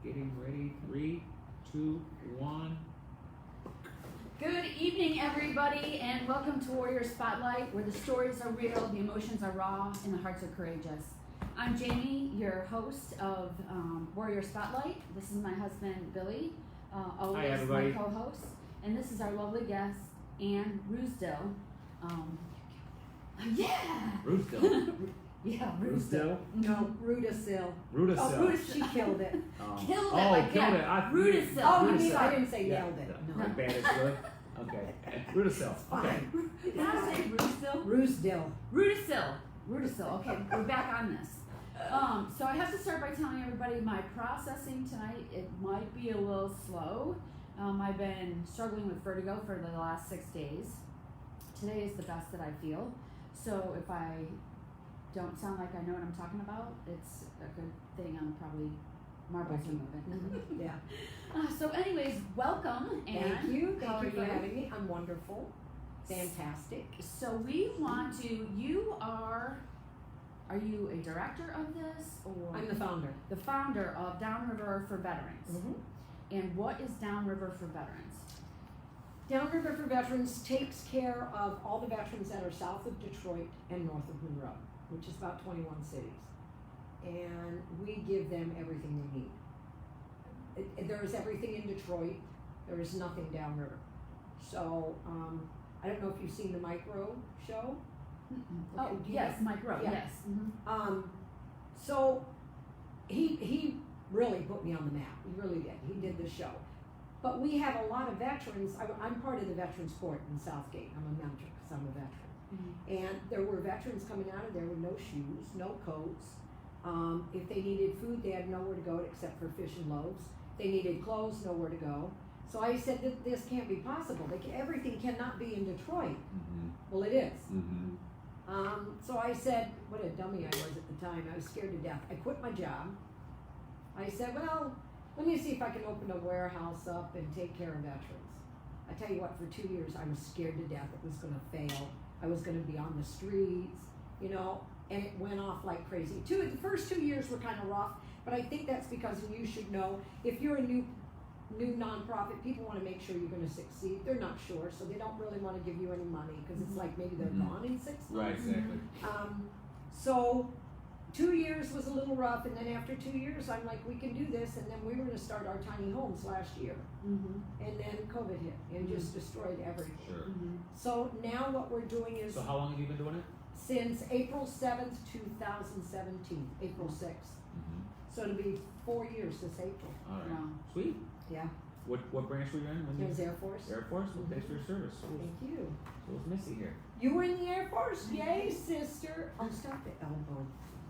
Getting ready. 3, 2, 1. Good evening, everybody, and welcome to Warrior Spotlight, where the stories are real, the emotions are raw, and the hearts are courageous. I'm Jamie, your host of Warrior Spotlight. This is my husband, Billy, always my co-host, and this is our lovely guest, Ann Rudisill. Yeah! Rudisill? Yeah, Rudisill? No, Rudisill. Rudisill. Oh, She killed it. Killed it. Like killed it. Rudisill. Oh, you Rudisill. mean I didn't say nailed it. No. Bad is good. Okay. Rudisill. Okay. Did I say Rudisill? Rudisill. Rudisill. Okay, we're back on this. So I have to start by telling everybody my processing tonight, it might be a little slow. I've been struggling with vertigo for the last 6 days. Today is the best that I feel. So if I don't sound like I know what I'm talking about, it's a good thing. I'm probably marbles are moving. Yeah. So anyways, welcome. And Thank you. how Thank you for are having me. I'm wonderful. Fantastic. So we want to, are you a director of this, or? I'm the founder. The founder of Downriver For Veterans. Mm-hmm. And what is Downriver For Veterans? Downriver For Veterans takes care of all the veterans that are south of Detroit and north of Monroe, which is about 21 cities. And we give them everything they need. There is everything in Detroit. There is nothing downriver. So, I don't know if you've seen the Micro show. Okay, yes, Mike Rowe, yeah. yes. Mm-hmm. So he really put me on the map. He really did. He did the show. But we have a lot of veterans. I'm part of the Veterans Court in Southgate. I'm a mentor because I'm a veteran. Mm-hmm. And there were veterans coming out of there with no shoes, no coats. If they needed food, they had nowhere to go except for fish and loaves. They needed clothes, nowhere to go. So I said that this can't be possible. Everything cannot be in Detroit. Mm-hmm. Well, it is. Mm-hmm. So I said, what a dummy I was at the time. I was scared to death. I quit my job. I said, well, let me see if I can open a warehouse up and take care of veterans. I tell you what, for 2 years, I was scared to death. It was going to fail. I was going to be on the streets, and it went off like crazy. The first 2 years were kind of rough, but I think that's because, and you should know, if you're a new nonprofit, people want to make sure you're going to succeed. They're not sure, so they don't really want to give you any money because it's like maybe they're gone in 6 months. Right, exactly. So 2 years was a little rough, and then after 2 years, I'm like, we can do this, and then we were going to start our tiny homes last year. Mm-hmm. And then COVID hit and just destroyed everything. Sure. Mm-hmm. So now what we're doing is, So how long have you been doing it? since April 7th, 2017, April 6th. Mm-hmm. So it'll be 4 years this April. All right. Wow. Sweet. Yeah. What branch were you in? It was Air Force. Air Force? Well, thanks for your service. So Thank you. was Missy here. You were in the Air Force? Yay, sister. Oh, stop it, elbow.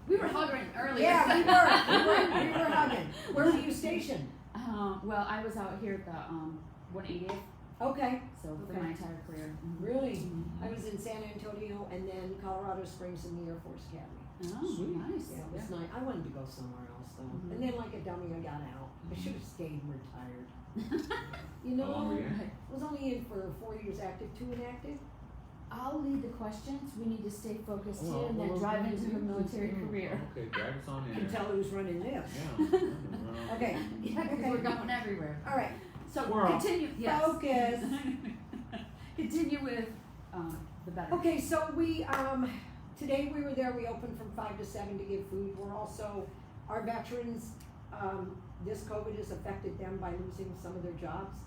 We were hugging earlier. Yeah, we were. We were hugging. Where were you stationed? Well, I was out here at the 180th, Okay. so for Okay. my entire career. Mm-hmm. Really? Mm-hmm. I was in San Antonio and then Colorado Springs in the Air Force Academy. Oh, Sweet. nice. Yeah, it was nice. I wanted to go somewhere else though. Mhm. And then like a dummy, I got out. I should have stayed and retired. How long were you in? I was only in for 4 years active, 2 inactive. I'll lead the questions. We need to stay focused Oh, here and then well, drive well, into well, her military well, career. Okay, drag us on I in can there. tell who's running this. Yeah. Okay. Yeah, because Okay. we're going everywhere. All right. So We're off. continue. Yes. Focus. Continue with the better. Okay, so we today we were there. We opened from 5 to 7 to give food. We're also our veterans. This COVID has affected them by losing some of their jobs.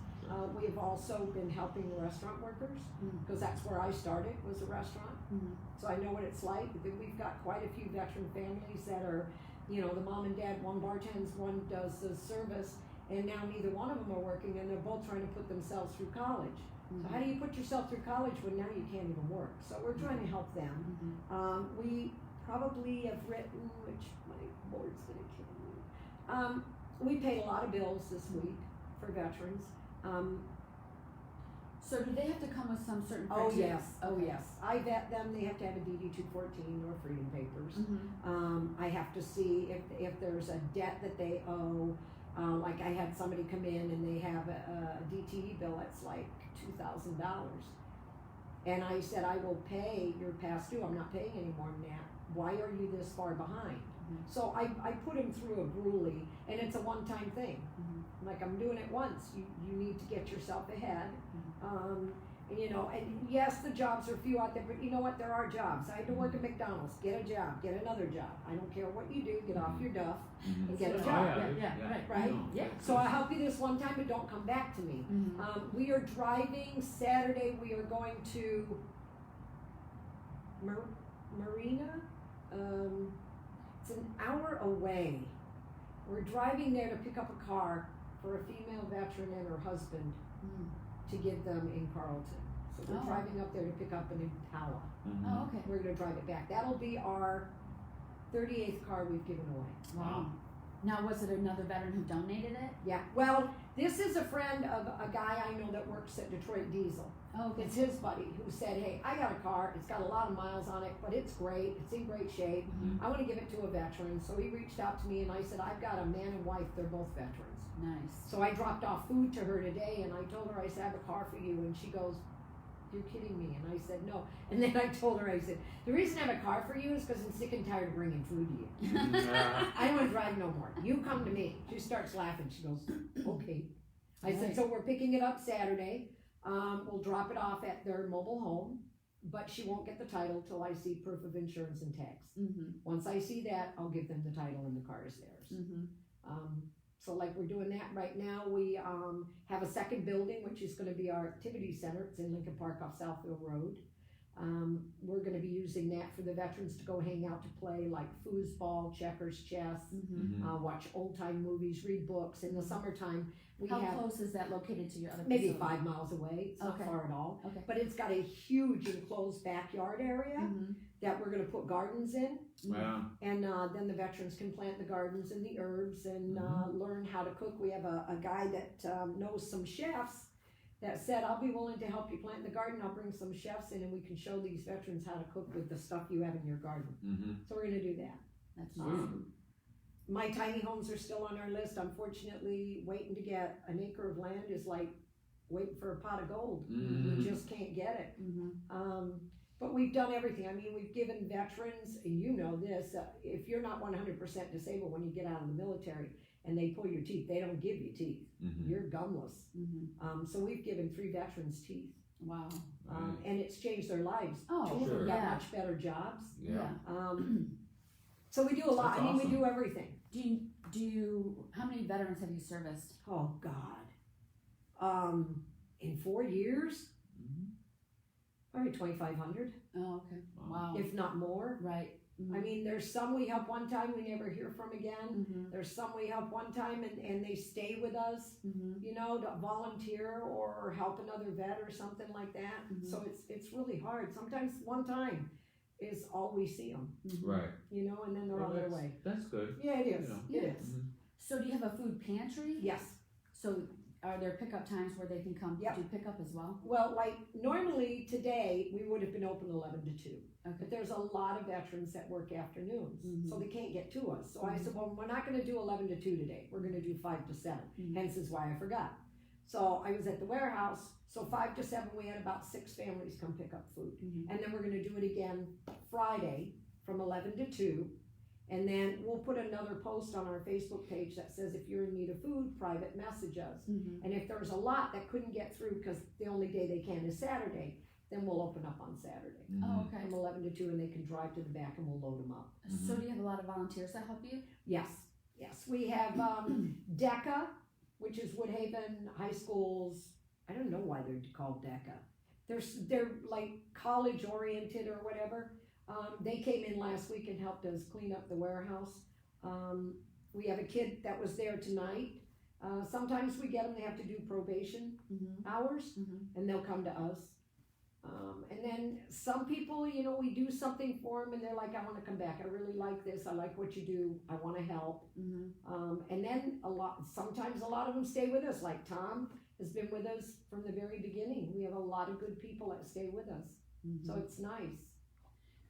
We have also been helping the restaurant workers because that's where I started, was a restaurant. Mm-hmm. So I know what it's like. We've got quite a few veteran families that are, the mom and dad, one bartends, one does the service, and now neither one of them are working, and they're both trying to put themselves through college. Mm-hmm. So how do you put yourself through college when now you can't even work? So we're trying to help them. Mm-hmm. We probably have written, which my board's gonna kill me. We paid a lot of bills this week for veterans. So do they have to come with some certain Oh criteria? yes, oh yes. I vet them. They have to have a DD 214 or freedom papers. Mm-hmm. I have to see if there's a debt that they owe. Like I had somebody come in and they have a DTE bill that's like $2,000. And I said, I will pay your past due. I'm not paying any more than that. Why are you this far behind? So I put them through a grueling, and it's a one-time thing. Like, I'm doing it once. You need to get yourself ahead. And, you know, and yes, the jobs are few out there, but you know what? There are jobs. I had to work at McDonald's. Get a job. Get another job. I don't care what you do. Get off your duff and get a job. Right? Yeah. So I'll help you this one time, but don't come back to me. We are driving Saturday. We are going to Marina. It's an hour away. We're driving there to pick up a car for a female veteran and her husband to give them in Carlton. So we're driving up there to pick up an Impala. Oh, okay. We're going to drive it back. That'll be our 38th car we've given away. Wow. Now, was it another veteran who donated it? Yeah. Well, this is a friend of a guy I know that works at Detroit Diesel. Oh, okay. It's his buddy who said, hey, I got a car. It's got a lot of miles on it, but it's great. It's in great shape. I want to give it to a veteran. So he reached out to me and I said, I've got a man and wife. They're both veterans. Nice. So I dropped off food to her today and I told her, I said, I have a car for you. And she goes, you're kidding me. And I said, no. And then I told her, I said, the reason I have a car for you is because I'm sick and tired of bringing food to you. I don't want to drive no more. You come to me. She starts laughing. She goes, okay. I said, so we're picking it up Saturday. We'll drop it off at their mobile home, but she won't get the title till I see proof of insurance and tax. Once I see that, I'll give them the title and the car is theirs. So like we're doing that right now. We have a second building, which is going to be our activity center. It's in Lincoln Park off Southville Road. We're going to be using that for the veterans to go hang out to play like foosball, checkers, chess, watch old time movies, read books. In the summertime, How close is that located to your other maybe facility? 5 miles away. It's not far at all. Okay. But it's got a huge enclosed backyard area that we're going to put gardens in. Wow. And then the veterans can plant the gardens and the herbs and learn how to cook. We have a guy that knows some chefs that said, I'll be willing to help you plant the garden. I'll bring some chefs in and we can show these veterans how to cook with the stuff you have in your garden. So we're going to do that. That's awesome. My tiny homes are still on our list. Unfortunately, waiting to get an acre of land is like waiting for a pot of gold. We just can't get it. But we've done everything. I mean, we've given veterans, and you know this, if you're not 100% disabled when you get out of the military and they pull your teeth, they don't give you teeth. You're gumless. So we've given 3 veterans teeth. Wow. And it's changed their lives. Oh, 2 of them got yeah. much better jobs. Yeah. So we do a lot. That's I mean, awesome. we do everything. Do you, how many veterans have you serviced? Oh, God. In 4 years, probably 2,500, Oh, okay. Wow. if not more. Right. I mean, there's some we help one time, we never hear from again. There's some we help one time and they stay with us, you know, to volunteer or help another vet or something like that. So it's really hard. Sometimes one time is all we see them, Right. you know, and then they're on their way. That's good. Yeah, it is. You know. It is. So do you have a food pantry? Yes. So are there pickup times where they can come Yep. do pickup as well? Well, like normally today we would have been open 11 to 2. Okay. But there's a lot of veterans that work afternoons, so they can't get to us. So I said, well, we're not going to do 11 to 2 today. We're going to do 5 to 7. Hence is why I forgot. So I was at the warehouse. So 5 to 7, we had about 6 families come pick up food. And then we're going to do it again Friday from 11 to 2. And then we'll put another post on our Facebook page that says if you're in need of food, private message us. And if there's a lot that couldn't get through because the only day they can is Saturday, then we'll open up on Saturday. Oh, okay. From 11 to 2, and they can drive to the back and we'll load them up. So do you have a lot of volunteers that help you? Yes. We have DECA, which is Woodhaven High School's, I don't know why they're called DECA. They're like college oriented or whatever. They came in last week and helped us clean up the warehouse. We have a kid that was there tonight. Sometimes we get them, they have to do probation hours, and they'll come to us. And then some people, you know, we do something for them and they're like, I want to come back. I really like this. I like what you do. I want to help. And then sometimes a lot of them stay with us. Like Tom has been with us from the very beginning. We have a lot of good people that stay with us. So it's nice.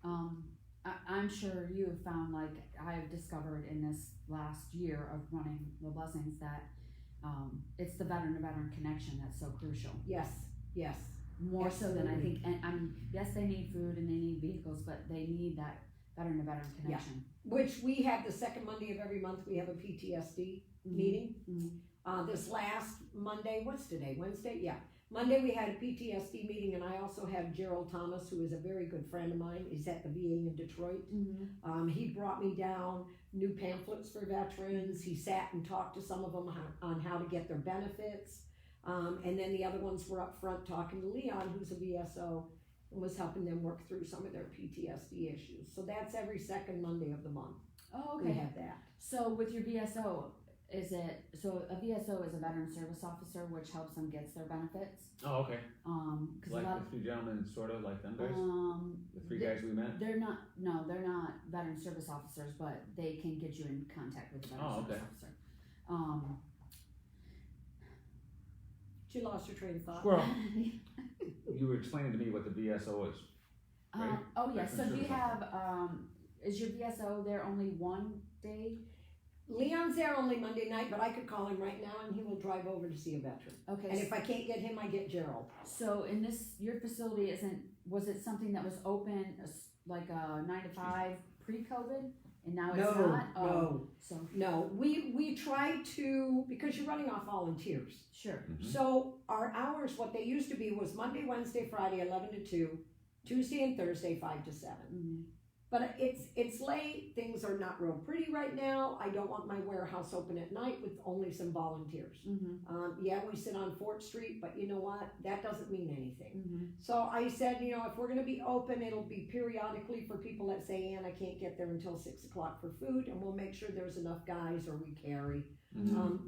I'm sure you have found, like I've discovered in this last year of running the Blessings, that it's the veteran-to-veteran connection that's so crucial. Yes. More Absolutely. so than I think. And I mean, yes, they need food and they need vehicles, but they need that veteran to veteran connection. Which we have the second Monday of every month, we have a PTSD meeting. This last Monday, what's today, Wednesday? Yeah. Monday we had a PTSD meeting, and I also have Gerald Thomas, who is a very good friend of mine. He's at the VA in Detroit. He brought me down new pamphlets for veterans. He sat and talked to some of them on how to get their benefits. And then the other ones were up front talking to Leon, who's a VSO, and was helping them work through some of their PTSD issues. So that's every second Monday of the month. Oh, okay. We have that. So with your VSO, a VSO is a veteran service officer, which helps them get their benefits. Oh, okay. Cause Like a lot, the three gentlemen, sort of like them guys? The three guys we met? they're not veteran service officers, but they can get you in contact with a veteran service officer. She lost her train of thought. Squirrel. You were explaining to me what the VSO is. Right? Oh yes, so Veteran do you service have, is your VSO there only one day? Leon's there only Monday night, but I could call him right now and he will drive over to see a veteran. Okay. And if I can't get him, I get Gerald. So in your facility was it something that was open like a 9 to 5 pre-COVID? And now it's not? No, we try to, because you're running off volunteers. Sure. So our hours, what they used to be was Monday, Wednesday, Friday, 11 to 2, Tuesday and Thursday, 5 to 7. But it's late, things are not real pretty right now. I don't want my warehouse open at night with only some volunteers. Yeah, we sit on Fort Street, but you know what? That doesn't mean anything. So I said, if we're gonna be open, it'll be periodically for people that say, Ann, I can't get there until 6 o'clock for food, and we'll make sure there's enough guys, or we carry,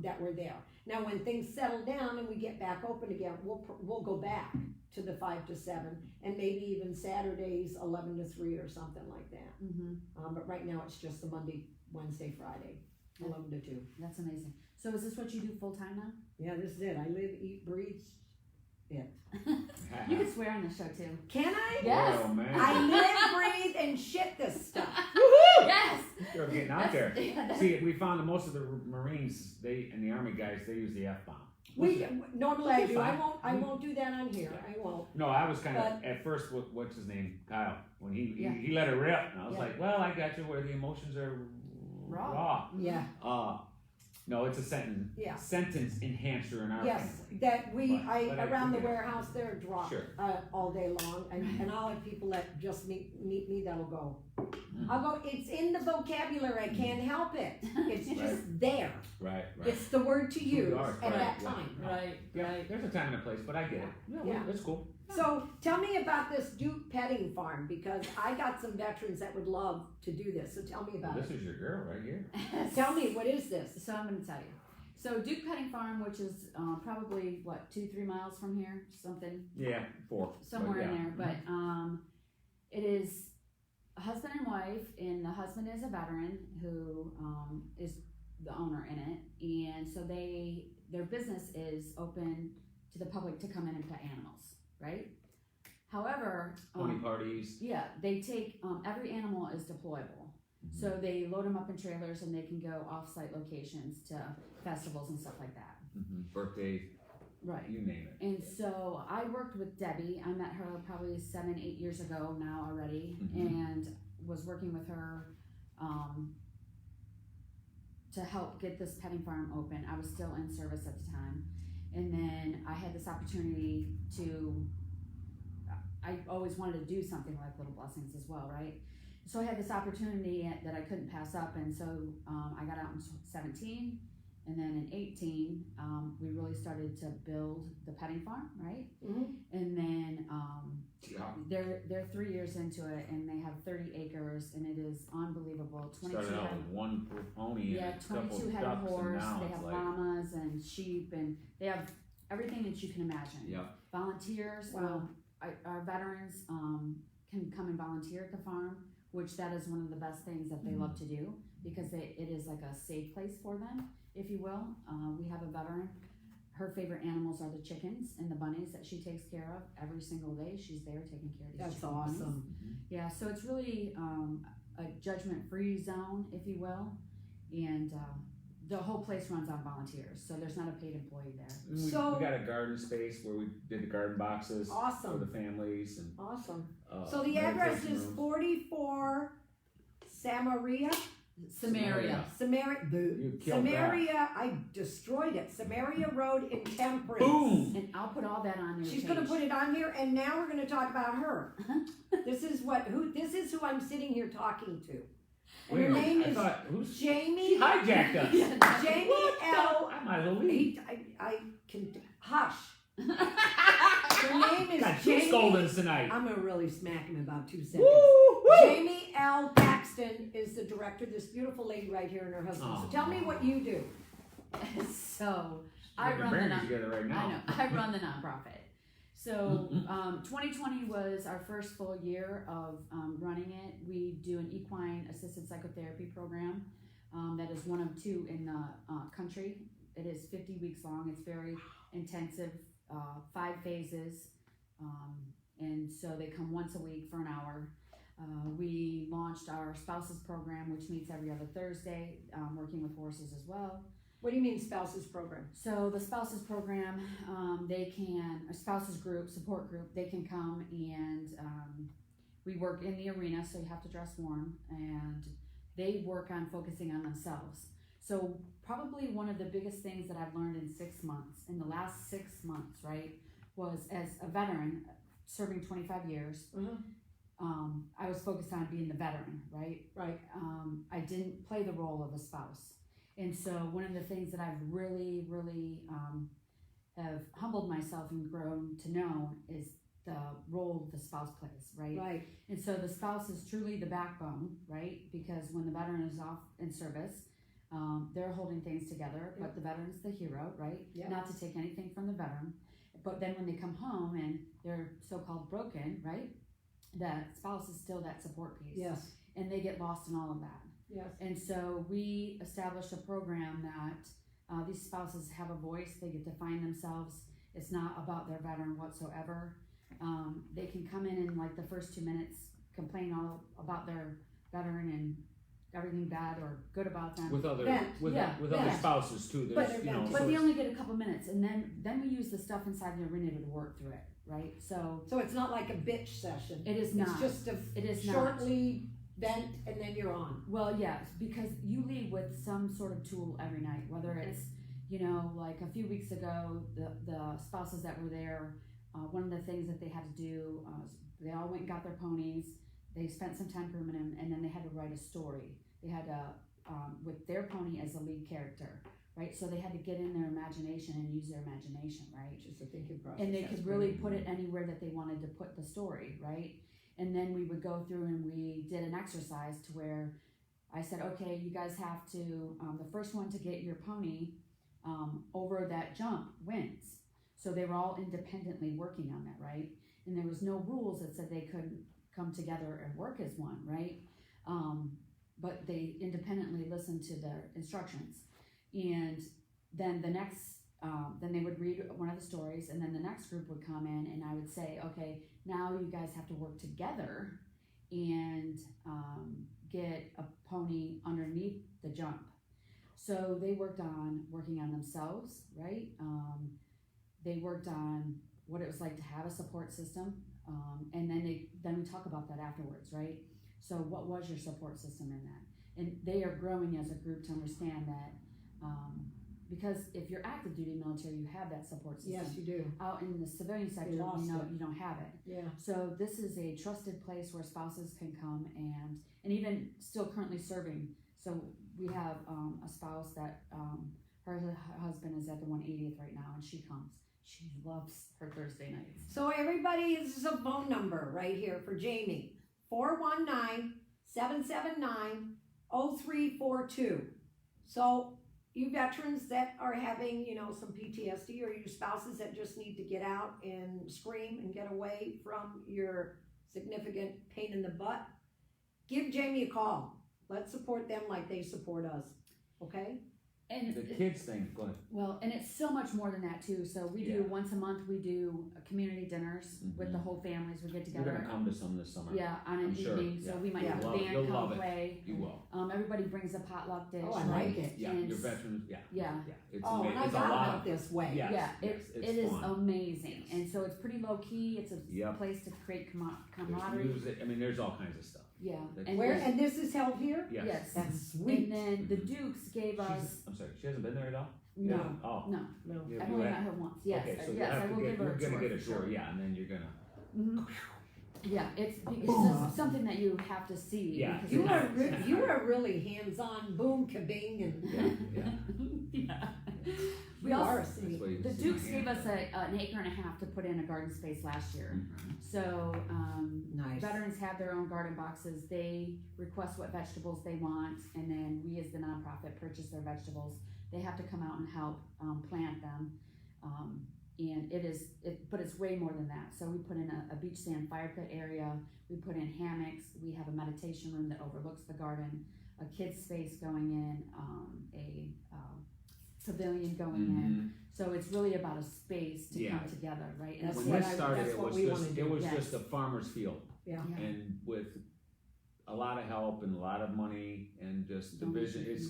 that we're there. Now, when things settle down and we get back open again, we'll go back to the 5 to 7, and maybe even Saturdays 11 to 3 or something like that. But right now it's just the Monday, Wednesday, Friday, 11 to 2. That's amazing. So is this what you do full time now? Yeah, this is it. I live, eat, breathe it. You can swear on this show too. Can I? Yes. Oh, man. I live, breathe, and shit this stuff. Yes. You're getting out there. See, we found that most of the Marines, and the Army guys, they use the F-bomb. Normally I do. I won't do that on here. I won't. No, I was kind of at first. What's his name? Kyle. When he let it rip, and I was like, "Well, I got you where the emotions are raw." Yeah. No, it's a sentence enhancer in our family. That But around the warehouse they're dropped Sure. all day long, and I'll have people that just meet me that'll go. I'll go. It's in the vocabulary. I can't help it. It's just there. Right. It's the word to use at that yeah. time. Yeah, there's a time and a place, but I get it. Yeah, it's cool. So tell me about this Duke petting farm, because I got some veterans that would love to do this. So tell me about This is your girl right here. Tell me, what is this? So I'm going to tell you. So Duke Petting Farm, which is probably 2-3 miles from here, something. Yeah, 4. Somewhere in there, but it is a husband and wife, and the husband is a veteran who is the owner in it, and so their business is open to the public to come in and pet animals, right? However, pony parties. Yeah, they take every animal is deployable, so they load them up in trailers and they can go off-site locations to festivals and stuff like that. Birthdays. Right. You name it. And so I worked with Debbie. I met her probably 7-8 years ago now already, and was working with her to help get this petting farm open. I was still in service at the time. And then I had this opportunity I always wanted to do something like Little Blessings as well, right? So I had this opportunity that I couldn't pass up, and so I got out in 17. And then in 18, we really started to build the petting farm, right? And then they're 3 years into it, and they have 30 acres, and it is unbelievable. 22 Started out with one pony and a couple 22 head of ducks, horse. and now They it's have like, llamas and sheep, and they have everything that you can imagine. Volunteers. Wow. Our veterans can come and volunteer at the farm, which that is one of the best things that they love to do, because it is like a safe place for them, if you will. We have a veteran. Her favorite animals are the chickens and the bunnies that she takes care of every single day. She's there taking care of these That's chicken awesome. bunnies. Yeah, so it's really a judgment-free zone, if you will, and the whole place runs on volunteers, so there's not a paid employee there. And we got a garden space where we did the garden boxes for the families. And Awesome. So the address is 44 Samaria. Samaria. You killed Samaria, I destroyed it. Samaria Rd Temperance. Boom! And I'll put all that on your She's page. going to put it on here, and now we're going to talk about her. This is who I'm sitting here talking to. And her name is Jamie. Hijacked us. Jamie L. I'm out of the league. I can hush. Her name is Got two Jamie. scoldings tonight. I'm gonna really smack him in about 2 seconds. Woo, woo. Jamie L. Paxton is the director. This beautiful lady right here and her husband. Oh. So tell me what you do. So I They're run the married together right now. I know. I run the nonprofit. So 2020 was our first full year of running it. We do an equine assisted psychotherapy program that is one of 2 in the country. It is 50 weeks long. It's very intensive, 5 phases. And so they come once a week for an hour. We launched our spouses program, which meets every other Thursday, working with horses as well. What do you mean spouses program? So the spouses program, a spouses group, support group, they can come and we work in the arena, so you have to dress warm, and they work on focusing on themselves. So probably one of the biggest things that I've learned in the last 6 months, right, was as a veteran serving 25 years, I was focused on being the veteran, right? Right. I didn't play the role of a spouse. And so one of the things that I've really, really have humbled myself and grown to know is the role the spouse plays, right? Right. And so the spouse is truly the backbone, right? Because when the veteran is off in service, they're holding things together, but the veteran's the hero, right? Yep. Not to take anything from the veteran. But then when they come home and they're so-called broken, right? That spouse is still that support piece. Yes. And they get lost in all of that. Yes. And so we established a program that these spouses have a voice. They get to find themselves. It's not about their veteran whatsoever. They can come in like the first 2 minutes, complain all about their veteran and everything bad or good about them. With other Vent. spouses too. But There's, But they only get a couple minutes, and then we use the stuff inside the arena to work through it, right? So it's not like a bitch session. it is not. It's just It is shortly vent and then you're on. Well, yes, because you leave with some sort of tool every night, whether it's, like a few weeks ago, the spouses that were there, one of the things that they had to do, they all went and got their ponies, they spent some time grooming them, and then they had to write a story. They had to, with their pony as a lead character, right? So they had to get in their imagination and use their imagination, right? Just a thinking process. And they could really put it anywhere that they wanted to put the story, right? And then we would go through and we did an exercise to where I said, okay, you guys have to, the first one to get your pony over that jump wins. So they were all independently working on that, right? And there was no rules that said they couldn't come together and work as one, right? But they independently listened to their instructions. And then the next, then they would read one of the stories, and then the next group would come in, and I would say, okay, now you guys have to work together and get a pony underneath the jump. So they worked on working on themselves, right? They worked on what it was like to have a support system, and then we talk about that afterwards, right? So what was your support system in that? And they are growing as a group to understand that, because if you're active duty military, you have that support system. Yes, you do. Out in the civilian sector, you don't have it. Yeah. So this is a trusted place where spouses can come and even still currently serving. So we have a spouse that her husband is at the 180th right now, and she comes. She loves her Thursday nights. So everybody, this is a phone number right here for Jamie. 419-779-0342. So you veterans that are having, some PTSD, or you spouses that just need to get out and scream and get away from your significant pain in the butt, give Jamie a call. Let's support them like they support us. Okay? And the kids thing, go ahead. Well, and it's so much more than that too. So we do once a month, we do community dinners with the whole families. We get together. We're gonna come to some this summer. Yeah, on an evening. So we might have a band come play. You will. Everybody brings a potluck dish. Oh, I like it. Yeah, and your veterans. Yeah. And It's I it's got a lot about this way. Yes, yeah, it's it is fun. amazing, Yes. and so it's pretty low key. It's a place to create There's camaraderie. music. I mean, there's all kinds of stuff. Yeah. That- And Where, then- and this is held here? Yes. Yes. That's sweet. And then the Dukes gave us, I'm sorry, she hasn't been there at all? No, Oh. no, no. You- I've you only had- met her once, yes, Okay, so yes, I will give her a tour. you're gonna get a for tour, sure. yeah, and then you're gonna, Mhm. Yeah, it's Boom. just something that you have to see. Yeah. because You it's- are you are really hands-on, boom, kabing, and yeah. Yeah. We you also, are a That's city. what you the see Dukes my gave hand. us an acre and a half to put in a garden space last year. Mhm. So, Nice. veterans have their own garden boxes, they request what vegetables they want, and then we as the nonprofit purchase their vegetables. They have to come out and help, plant them. And but it's way more than that. So we put in a beach sand fire pit area, we put in hammocks, we have a meditation room that overlooks the garden, a kids space going in, a pavilion going in. Mhm. So it's really about a space to Yeah. come together, right? And That's it's When what this I- started, that's it what was we just, wanna it do. was Yes. just a farmer's field, Yeah. Yeah. and with a lot of help and a lot of money and just the vision, it's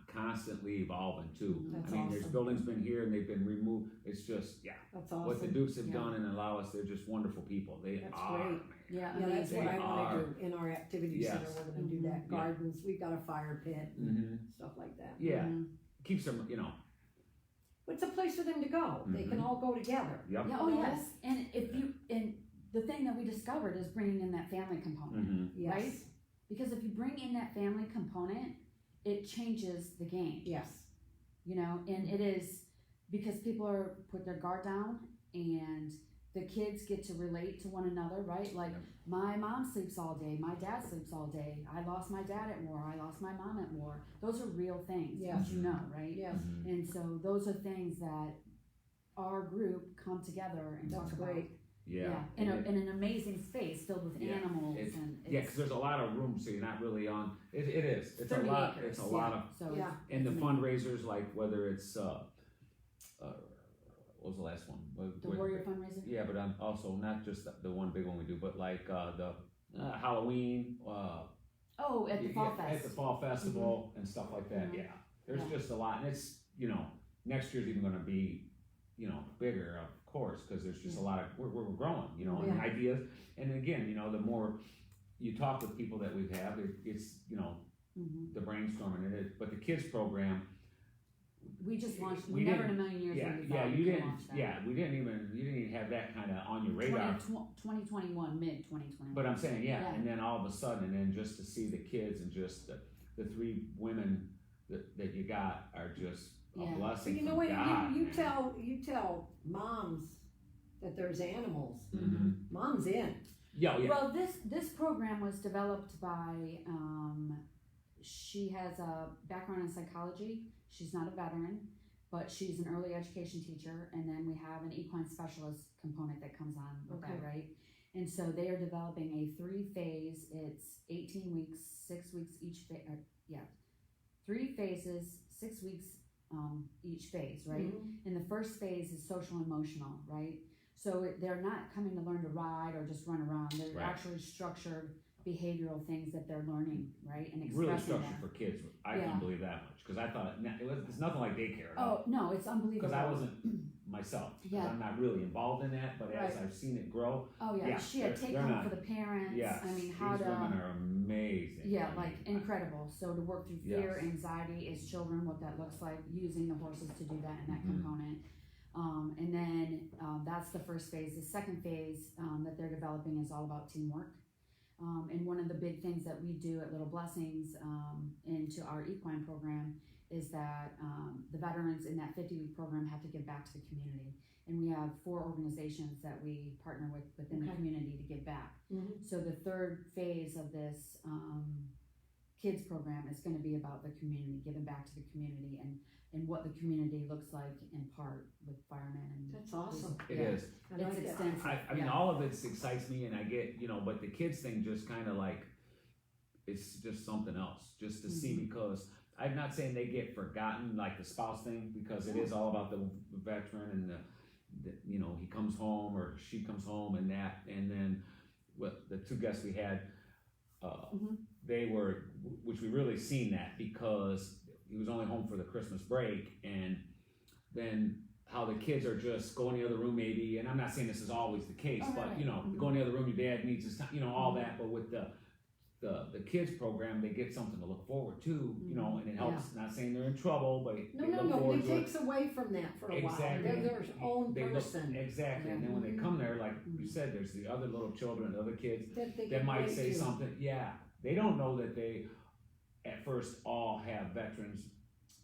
constantly evolving too. That's I mean, there's awesome. buildings been here and they've been removed, it's just, yeah. That's What the awesome. Dukes have Yeah. done and allow us, they're just wonderful people, they That's are. great. man. Yeah, Yeah, that's what They I wanna are. do in our activity Yes. center, we're gonna do that, Yeah. gardens, we've got a fire pit, Mhm. stuff like that. Yeah, Mhm. keeps them, you know, It's a place for them to go, they can Mhm. all go together. yep. Yeah, oh yes, and the thing that we discovered is bringing in that family component, Mhm. Yes, right? Because if you bring in that family component, it changes the game, yes, you know, and it is because people are put their guard down and the kids get to relate to one another, right? Like Yep. my mom sleeps all day, my dad sleeps all day, I lost my dad at war, I lost my mom at war. Those are real things, Yes. as you know, right? yes, Mhm. And so those are things that our group come together and that's talk about. great. Yeah. In an amazing space filled with Yeah. animals It's- and Yeah, because there's a lot of room, so you're not really on, it is, it's a 30 lot, acres, it's a lot of, so Yeah. and the it's fundraisers, like whether it's, what was the last one? the Warrior fundraiser. Yeah, but also not just the one big one we do, but like, the Halloween, Oh, at the Fall At Fest. the Fall Festival and stuff like that, Mhm. yeah. There's Yeah. just a lot, and it's, you know, next year's even gonna be, you know, bigger, of course, cause there's just a lot of, we're growing, you know, and Yeah. ideas. And again, you know, the more you talk with people that we have, it's, you know, Mhm. the brainstorming in it, but the kids program, We just launched. We Never in a didn't- million years yeah, would we yeah, thought you we could didn't, launch that. yeah, you didn't even have that kinda on your radar. 2021, mid 2021. But I'm saying, yeah, Yeah. and then all of a sudden, and then just to see the kids and just the three women that you got are just a Yeah. So blessing you know from what, God, you man. tell moms that there's animals, Mhm. mom's in. Yeah, yeah. Well, this program was developed by. She has a background in psychology. She's not a veteran, but she's an early education teacher, and then we have an equine specialist component that comes on with that, Okay. right? And so they are developing a 3-phase. It's 18 weeks, 6 weeks each. 3 phases, 6 weeks each phase, right? Mhm. And the first phase is social emotional, right? So they're not coming to learn to ride or just run around. They're Right. actually structured behavioral things that they're learning, right? And Really expressing structured that. for kids. I Yeah. couldn't believe that much because I thought it's nothing like daycare at all. Oh no, it's unbelievable. Because I wasn't myself. 'Cause Yeah. I'm not really involved in that, but as Right. I've seen it grow, Oh yeah, Yeah, she had they're take home not- for the parents. yes, I mean, how these women to. are amazing. Yeah, I like mean, incredible. So to work through fear, Yes. anxiety as children, what that looks like, using the horses to do that in that Mhm. component. And then that's the first phase. The second phase that they're developing is all about teamwork. And one of the big things that we do at Little Blessings into our equine program is that the veterans in that 50-week program have to give back to the community. And we have 4 organizations that we partner with within the Okay. community to give back. Mhm. So the third phase of this kids program is going to be about the community, giving back to the community and what the community looks like in part with firemen and That's awesome. It Yeah. is. I it's like it. extensive. I mean, yeah. all of it excites me, and I get, you know, but the kids thing just kind of like, it's just something else, just to see, Mhm. because I'm not saying they get forgotten, like the spouse thing, because it is all about the veteran and the you know, he comes home or she comes home and that, and then what the 2 guests we had, Mhm. they were, which we really seen that because he was only home for the Christmas break, and then how the kids are just go in the other room maybe, and I'm not saying this is always the case, Oh, but right, you know, right. go in the other room, your dad needs his time, you know, all that, but with the the kids program, they get something to look forward to, you know, and it helps. Not saying they're in trouble, but No, it takes away from that for a while. They're their own person. Exactly, and then when they come there, like you said, there's the other little children, other kids that might say something. Yeah, they don't know that they at first all have veterans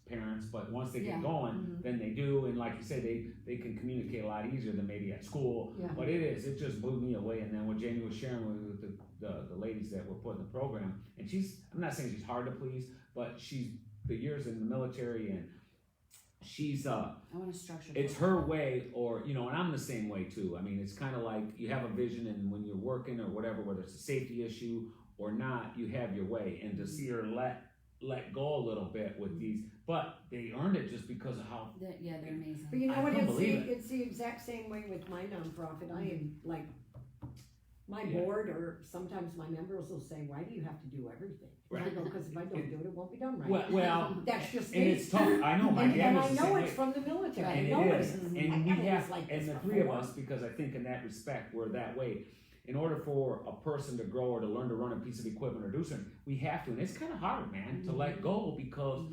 parents, but once they get going, then they do, and like you said, they can communicate a lot easier than maybe at school. Yeah. But it just blew me away. And then when Jamie was sharing with the ladies that were put in the program, and I'm not saying she's hard to please, but she's the years in the military, and she's I want to structure. it's her way, or you know, and I'm the same way too. I mean, it's kind of like you have a vision, and when you're working or whatever, whether it's a safety issue or not, you have your way, and to see her let go a little bit with these, but they earned it just because of how. Yeah, they're amazing. But you know I what? can't believe it. It's the exact same way with my nonprofit. I am like, my board or sometimes my members will say, "Why do you have to do everything?" And I go, "Because if I don't do it, it won't be done right." Well, that's just and me. it's tough. I know my And dad I was the same know way. it's from the military. And I know it is, and we have, like and this the three of before. us, because I think in that respect we're that way. In order for a person to grow or to learn to run a piece of equipment or do something, we have to, and it's kind of hard, man, to let go because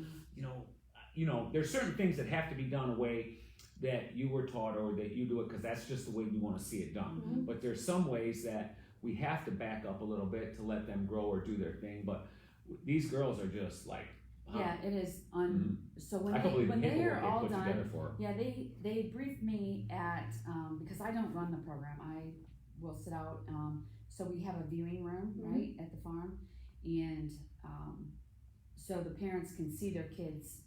you know, there's certain things that have to be done a way that you were taught or that you do it because that's just the way we want to see it done. But there's some ways that we have to back up a little bit to let them grow or do their thing. But these girls are just like. Yeah, it is. So when they are all done, they briefed me at because I don't run the program. I will sit out. So we have a viewing room right at the farm, and so the parents can see their kids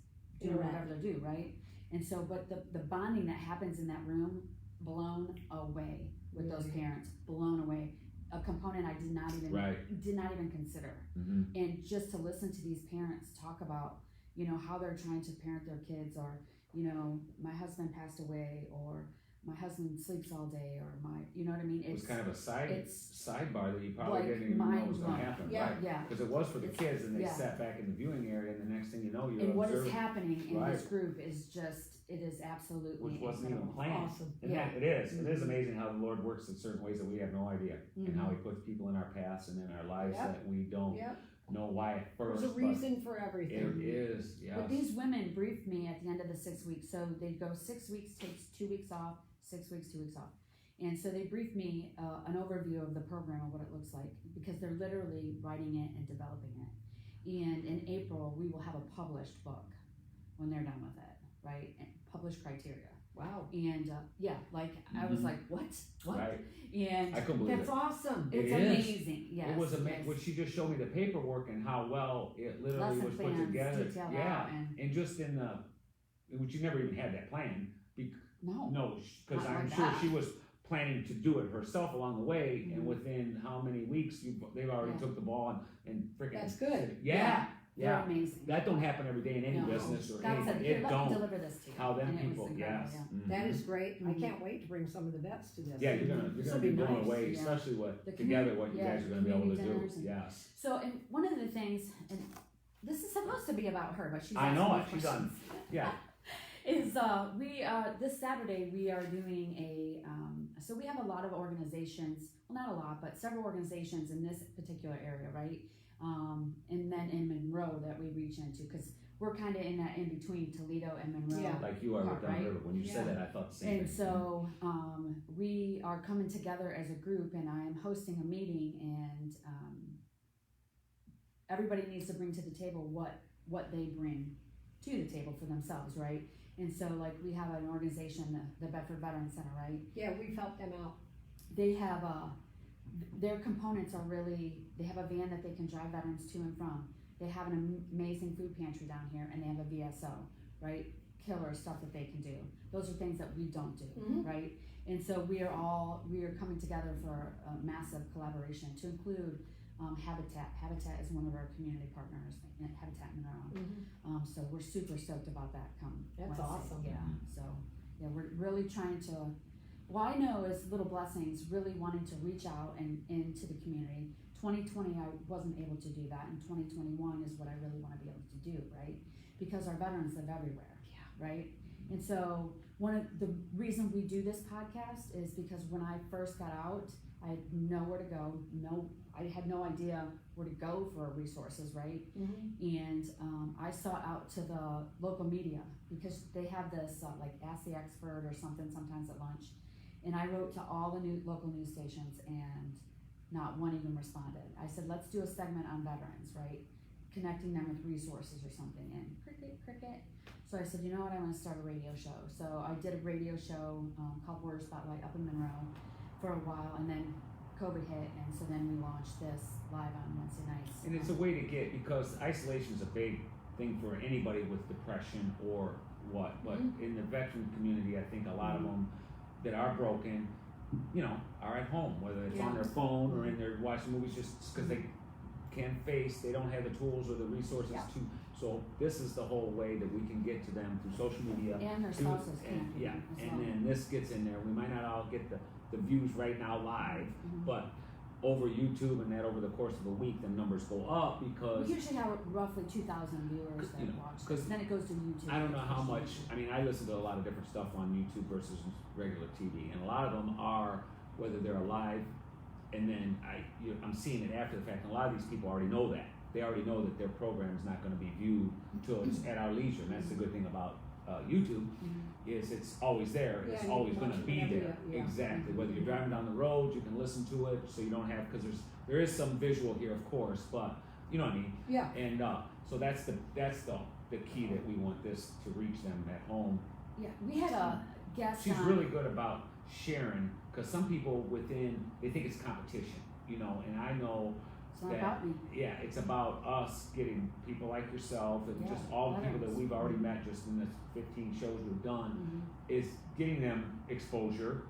doing whatever they do, right? And so, but the bonding that happens in that room, blown away with those parents, blown away. A component I did not even consider, and just to listen to these parents talk about, you know, how they're trying to parent their kids, or you know, my husband passed away, or my husband sleeps all day, or you know what I mean? It was kind of a sidebar that you probably like didn't even know was going to happen, right? Yeah, because it was for the kids, and they sat back in the viewing area, and the next thing you know, you're and what observing. is happening in this group is just. It is absolutely which wasn't incredible. even planned. Awesome. It is amazing how the Lord works in certain ways that we have no idea, and how He puts people in our paths and in our lives that we don't know why at first. There's a reason for everything. It is, yes. But these women briefed me at the end of the 6 weeks, so they go 6 weeks, takes 2 weeks off, 6 weeks, 2 weeks off. And so they briefed me an overview of the program of what it looks like, because they're literally writing it and developing it. And in April, we will have a published book when they're done with it, right? And published criteria. Wow. And I was like, what? Right. And I couldn't believe that's awesome. it's amazing. Yes. It was amazing. When she just showed me the paperwork and how well it literally Lesson was put plans, together. detailed Yeah. out, and just in the, which you never even had that plan. No, because not I'm like sure that. she was planning to do it herself along the way, and within how many weeks they've already took the ball and freaking. That's good. Yeah. They're amazing. That don't happen every day in any business or God said, anything. "Here, It let me don't. deliver this to you." How them And it was people, incredible, yes. That is great. I can't wait to bring some of the vets to this. Yeah, you're gonna This'll be blown nice. away, Yeah. especially what The together what you guys are gonna be able to community do. dinners and- Yes. So, and one of the things, and this is supposed to be about her, but she's I asking know me it. She's on. questions. Yeah. Is we this Saturday we are doing a so we have a lot of organizations, well not a lot, but several organizations in this particular area, right? And then in Monroe that we reach into, because we're kind of in that in between Toledo and Monroe. Yeah. Like you are with Right? Downriver. When you said that, I thought the same And thing. so we are coming together as a group, and I am hosting a meeting, and everybody needs to bring to the table what they bring to the table for themselves, right? And so, like, we have an organization, the Bedford Veterans Center, right? Yeah, we've helped them out. They have their components are really, they have a van that they can drive veterans to and from. They have an amazing food pantry down here, and they have a VSO, right? Killer stuff that they can do. Those are things that we don't do, right? And so we are coming together for a massive collaboration to include Habitat. Habitat is one of our community partners, Habitat Monroe. So we're super stoked about that come That's Wednesday. awesome. Yeah. So yeah, we're really trying to. Well, I know as Little Blessings, really wanting to reach out and into the community. 2020, I wasn't able to do that, and 2021 is what I really want to be able to do, right? Because our veterans live everywhere, right? And so one of the reasons we do this podcast is because when I first got out, I had nowhere to go. I had no idea where to go for resources, right? And I sought out to the local media because they have this like Ask the Expert or something sometimes at lunch. And I wrote to all the local news stations and not one even responded. I said, let's do a segment on veterans, right? Connecting them with resources or something. And cricket. So I said, you know what, I want to start a radio show. So I did a radio show called Word Spotlight up in Monroe for a while, and then COVID hit, and so then we launched this live on Wednesday nights. And it's a way to get, because isolation is a big thing for anybody with depression or what, but in the veteran community, I think a lot of them that are broken, you know, are at home, whether it's on their phone or in their watching movies, just because they can't face, they don't have the tools or the resources to. So this is the whole way that we can get to them through social media. And their spouses can. And then this gets in there. We might not all get the views right now live, but over YouTube and that over the course of a week, the numbers go up because we usually have roughly 2,000 viewers that watch. Because then it goes to YouTube. I don't know how much. I mean, I listen to a lot of different stuff on YouTube versus regular TV, and a lot of them are whether they're live, and then I'm seeing it after the fact. And a lot of these people already know that. They already know that their program is not going to be viewed until it's at our leisure, and that's the good thing about YouTube is it's always there. It's always going to be there. Exactly. Whether you're driving down the road, you can listen to it, so you don't have, because there is some visual here, of course, but you know what I mean. Yeah. And so that's the key that we want this to reach them at home. Yeah, we had a guest. She's really good about sharing, because some people they think it's competition, you know, and I know. It's not about me. Yeah, it's about us getting people like yourself and just all the people that we've already met just in the 15 shows we've done, is getting them exposure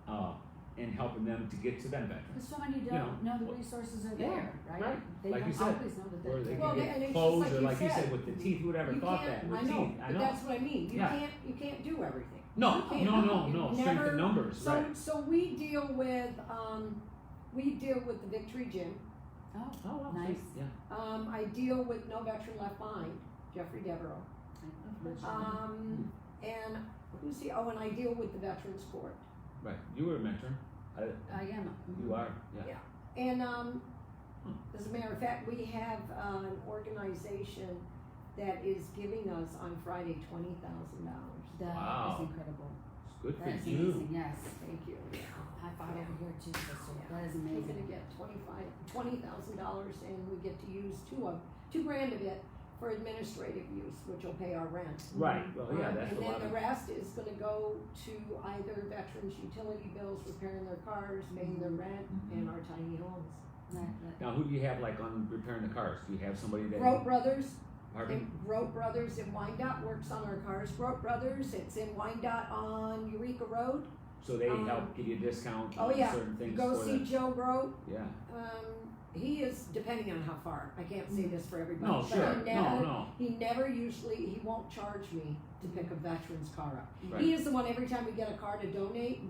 and helping them to get to them veterans. Because so many don't know the resources are there, right? They like don't you said, always know that they're there. Or they can get clothes, or like you said, with the teeth, who would ever thought that? I know, but that's what I mean. You can't do everything. No, strength in numbers, right. So we deal with the Victory Gym. Oh, nice. Yeah. I deal with No Veteran Left Behind, Jeffrey Devereaux. And who's the? Oh, and I deal with the Veterans Court. Right. You were a veteran. I am. You are. Yeah. And as a matter of fact, we have an organization that is giving us on Friday $20,000. That is incredible. It's good for That's you. Amazing. Yes. Thank you. High five over here too, sister. That is amazing. We're gonna get $20,000, and we get to use $2,000 of it for administrative use, which will pay our rent. Right. Well, yeah, that's and a lot. And then the rest is gonna go to either veterans' utility bills, repairing their cars, paying their rent, and our tiny homes. Now, who do you have like on repairing the cars? Do you have somebody that? Grote Brothers. Pardon? Grote Brothers in Wyandott works on our cars. Grote Brothers, it's in Wyandott on Eureka Road. So they help give you a discount on certain things. Go see Joe Grote. Yeah. He is, depending on how far, I can't say this for everybody. No, sure. He never he won't charge me to pick a veteran's car up. Right. He is the one, every time we get a car to donate,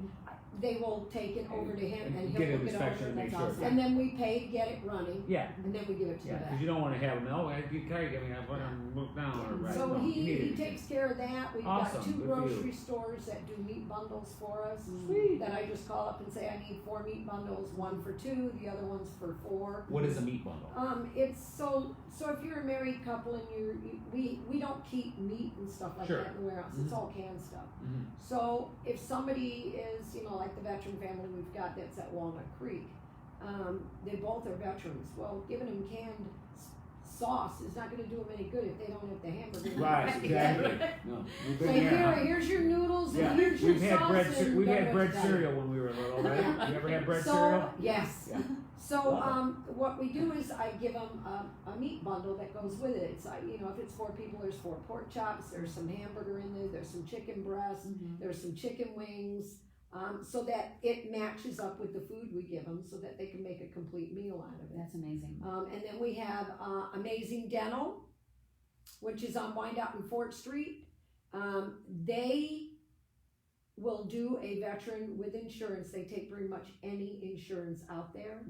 they will take it over to him and he'll look it over. And make sure. And then we pay to get it running. Yeah. And then we give it to the vet. Because you don't want to have them, I can't get me, I want to move down. Or, right. So no, he takes care of that. We've awesome. got 2 Good grocery stores that do meat bundles for us. Sweet. That I just call up and say I need 4 meat bundles, 1 for 2, the other one's for 4. What is a meat bundle? It's so if you're a married couple and we don't keep meat and stuff like that in the warehouse. It's all canned stuff. So if somebody is, like the veteran family we've got that's at Walnut Creek, they both are veterans. Well, giving them canned sauce is not going to do them any good if they don't have the hamburger. Right, exactly. No, so here's your noodles and here's your sauce. We had bread cereal when we were little, right? You ever had bread cereal? Yes. Yeah. So what we do is I give them a meat bundle that goes with it. It's if it's 4 people, there's 4 pork chops, there's some hamburger in there, there's some chicken breast, there's some chicken wings, so that it matches up with the food we give them, so that they can make a complete meal out of it. That's amazing. And then we have Amazing Dental, which is on Wyandott and Fort Street. They will do a veteran with insurance. They take pretty much any insurance out there,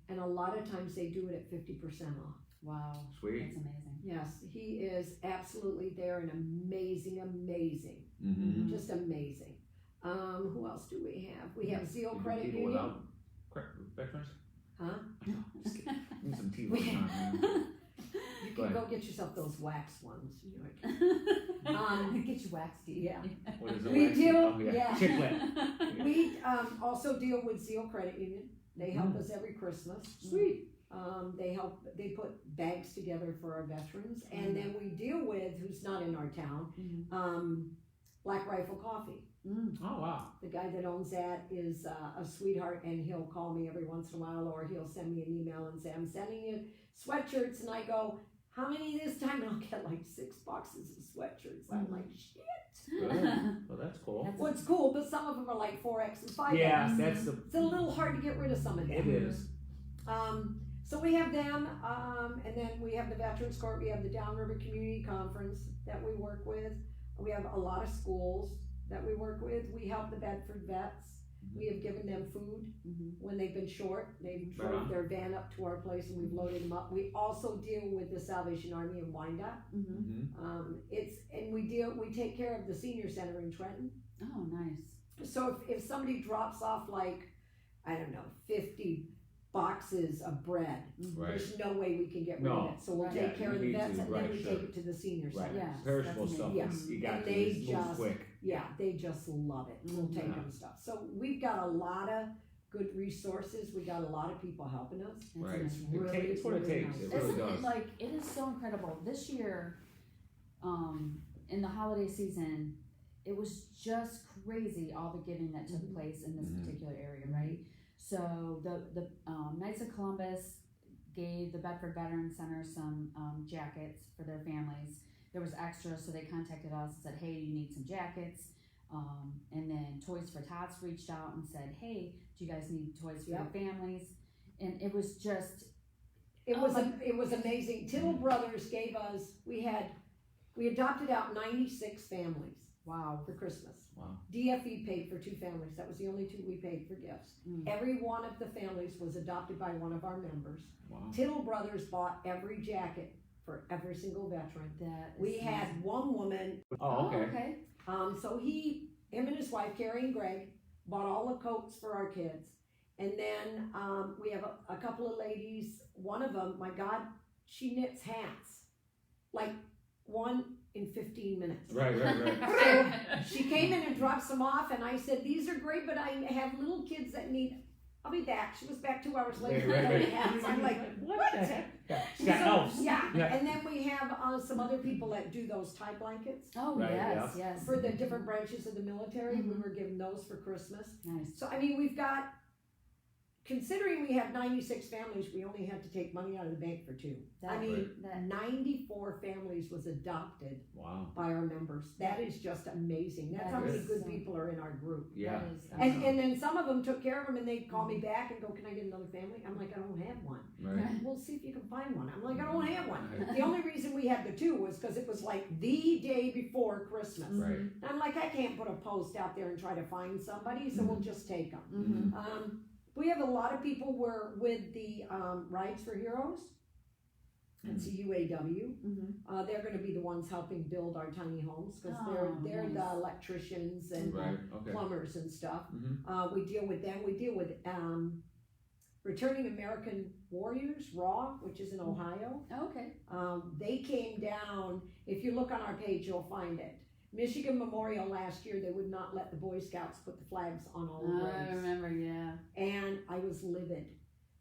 and a lot of times they do it at 50% off. Wow. Sweet. That's amazing. Yes, he is absolutely there and amazing. Mm-hmm. Just amazing. Who else do we have? We have Zeal You Credit people Union. without veterans? Huh? Just kidding. Need some tea one time, man. You Go can go ahead. get yourself those wax ones. You know, Get your wax teeth. yeah. What is it? We wax? do, Oh, yeah. yeah. Chiclet. We also deal with Zeal Credit Union. They help us every Christmas. Sweet. They put bags together for our veterans. And then we deal with, who's not in our town, Black Rifle Coffee. Oh, wow. The guy that owns that is a sweetheart, and he'll call me every once in a while, or he'll send me an email and say, I'm sending you sweatshirts. And I go, how many this time? And I'll get like 6 boxes of sweatshirts. I'm like, shit. Good. Well, that's cool. Well, it's cool, but some of them are like 4X and 5X. Yeah, that's the. It's a little hard to get rid of some of them. It is. So we have them, and then we have the Veterans Court. We have the Downriver Community Conference that we work with. We have a lot of schools that we work with. We help the Bedford vets. We have given them food when they've been short. They've drove their van up to our place and we've loaded them up. We also deal with the Salvation Army in Wyandott. We take care of the senior center in Trenton. Oh, nice. So if somebody drops off like, I don't know, 50 boxes of bread, Right. there's no way we can get rid of it. So we'll take care of the vets and then we take it to the senior Right. center. Yes, Perishable that's stuff. amazing. You got And to they just move just- quick. Yeah, they just love it. We'll take Yeah. them stuff. So we've got a lot of good resources. We got a lot of people helping us. That's Right. amazing. It really- takes what it really takes. nice. It really Isn't does. it like, it is so incredible. This year, in the holiday season, it was just crazy all the giving that took place in this particular area, right? So the Knights of Columbus gave the Bedford Veterans Center some jackets for their families. There was extras, so they contacted us and said, hey, you need some jackets. And then Toys for Tots reached out and said, hey, do you guys need toys for your families? And it was just, It was amazing. Tittle Brothers gave us, we adopted out 96 families. wow. For Christmas. Wow. DFE paid for 2 families. That was the only 2 we paid for gifts. Every one of the families was adopted by one of our members. Wow. Tittle Brothers bought every jacket for every single veteran. That is We had amazing. one woman, Oh, okay. okay. so him and his wife, Carrie and Greg, bought all the coats for our kids. And then we have a couple of ladies, one of them, my God, she knits hats. Like 1 in 15 minutes. Right. So she came in and dropped some off, and I said, these are great, but I have little kids that need, I'll be back. She was back 2 hours later. Right. Hats. I'm like, what? the heck? Yeah. She got So, elves. yeah. Yeah. And then we have some other people that do those tie blankets Oh, Right, yes, yes. for the different branches of the military. We were given those for Christmas. Nice. So, I mean, we've got, considering we have 96 families, we only had to take money out of the bank for 2. I That- mean, that- 94 families was adopted Wow. by our members. That is just amazing. That's That how many is good so- people are in our group. Yeah. That is, And then some of them took care of them and they'd call me back and go, can I get another family? I'm like, I don't have one. Right. We'll see if you can find one. I'm like, I don't have one. Right. The only reason we had the 2 was because it was like the day before Christmas. Right. And I'm like, I can't put a post out there and try to find somebody, so we'll just take them. Mm-hmm. We have a lot of people with the Rides for Heroes. It's a UAW. They're going to be the ones helping build our tiny homes because they're nice. the electricians and Right. Okay. plumbers and stuff. Mhm. We deal with them. We deal with Returning American Warriors, RAW, which is in Ohio. Okay. They came down. If you look on our page, you'll find it. Michigan Memorial last year, they would not let the Boy Scouts put the flags on all the I graves. remember, yeah. And I was livid.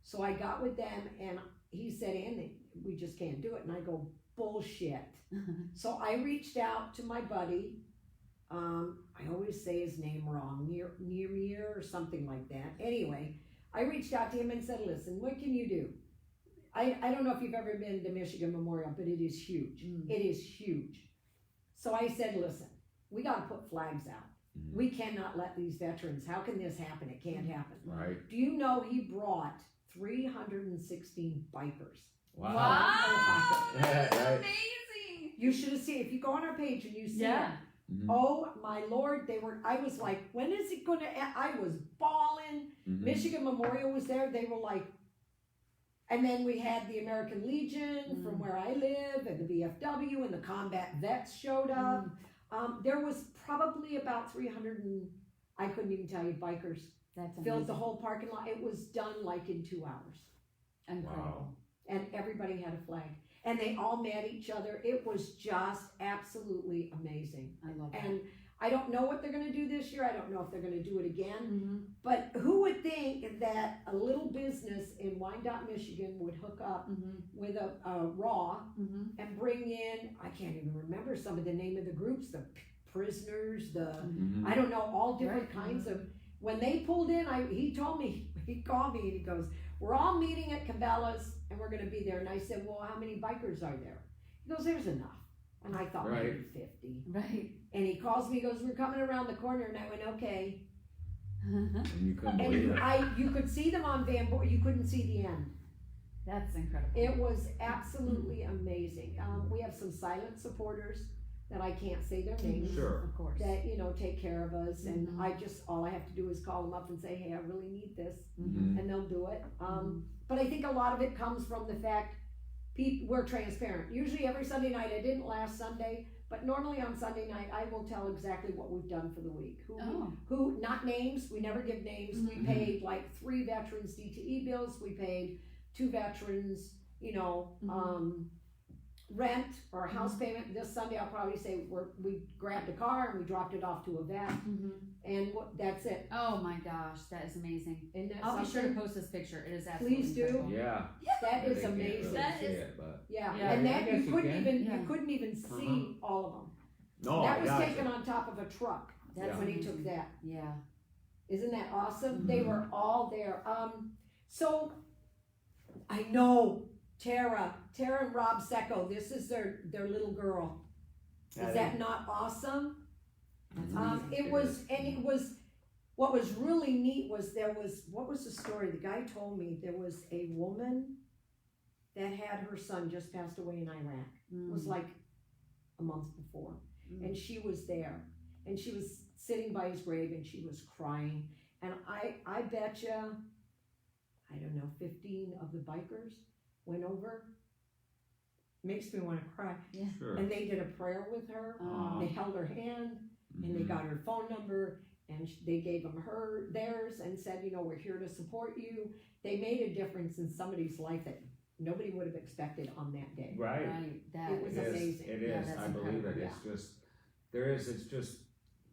So I got with them and he said, Andy, we just can't do it. And I go, bullshit. So I reached out to my buddy. I always say his name wrong, Near or something like that. Anyway, I reached out to him and said, listen, what can you do? I don't know if you've ever been to Michigan Memorial, but it is huge. It is huge. So I said, listen, we got to put flags out. We cannot let these veterans, how can this happen? It can't happen. Right. Do you know he brought 316 bikers? Wow. That's Right. amazing. You should have seen, if you go on our page and you see Yeah. it, Mhm. oh my Lord, I was like, when is it going to, I was bawling. Mhm. Michigan Memorial was there. They were like, And then we had the American Legion from where I live, and the VFW, and the combat vets showed up. There was probably about 300 and I couldn't even tell you bikers That's amazing. filled the whole parking lot. It was done like in 2 hours. Incredible. Wow. And everybody had a flag. And they all met each other. It was just absolutely amazing. I love that. And I don't know what they're going to do this year. I don't know if they're going to do it again. Mm-hmm. But who would think that a little business in Wyandott, Michigan would hook up with a Raw and bring in, I can't even remember some of the name of the groups, the prisoners, I don't know, all different kinds of, when they pulled in, he told me, he called me and he goes, we're all meeting at Cabela's and we're going to be there. And I said, well, how many bikers are there? He goes, there's enough. And I thought maybe 50. Right. And he calls me, he goes, we're coming around the corner. And I went, okay. And you couldn't believe it. And you could see them on Van Board, you couldn't see the end. That's incredible. It was absolutely amazing. We have some silent supporters that I can't say their names. Sure. Of course. That, take care of us. And all I have to do is call them up and say, hey, I really need this. And they'll do it. But I think a lot of it comes from the fact we're transparent. Usually every Sunday night, I didn't last Sunday, but normally on Sunday night, I will tell exactly what we've done for the week. Who, not names, we never give names. We paid like 3 veterans DTE bills. We paid 2 veterans, rent or a house payment. This Sunday, I'll probably say we grabbed a car and we dropped it off to a vet, and that's it. Oh my gosh, that is amazing. And that's I'll be sure to post this picture. It is absolutely Please do. incredible. Yeah. That They is can't amazing. really That see is- it, but Yeah, Yeah. and I that guess you you couldn't can. even Yeah. you couldn't even see all of them. no, That I was got taken you. on top of a truck. That's when he amazing. took that. Yeah. Isn't that awesome? They were all there. So I know Tara and Rob Secco, this is their little girl. Is that not awesome? That's amazing. It was what was really neat was what was the story? The guy told me there was a woman that had her son just passed away in Iraq. It was like a month before. And she was there. And she was sitting by his grave and she was crying. And I bet you, I don't know, 15 of the bikers went over. Makes me want to cry. Yeah. Sure. And they did a prayer with her. Oh. They held her hand and they got her phone number and they gave them theirs and said, we're here to support you. They made a difference in somebody's life that nobody would have expected on that day. Right. Right. That It was It is. amazing. It Yeah, is. that's I believe it. incredible. It's just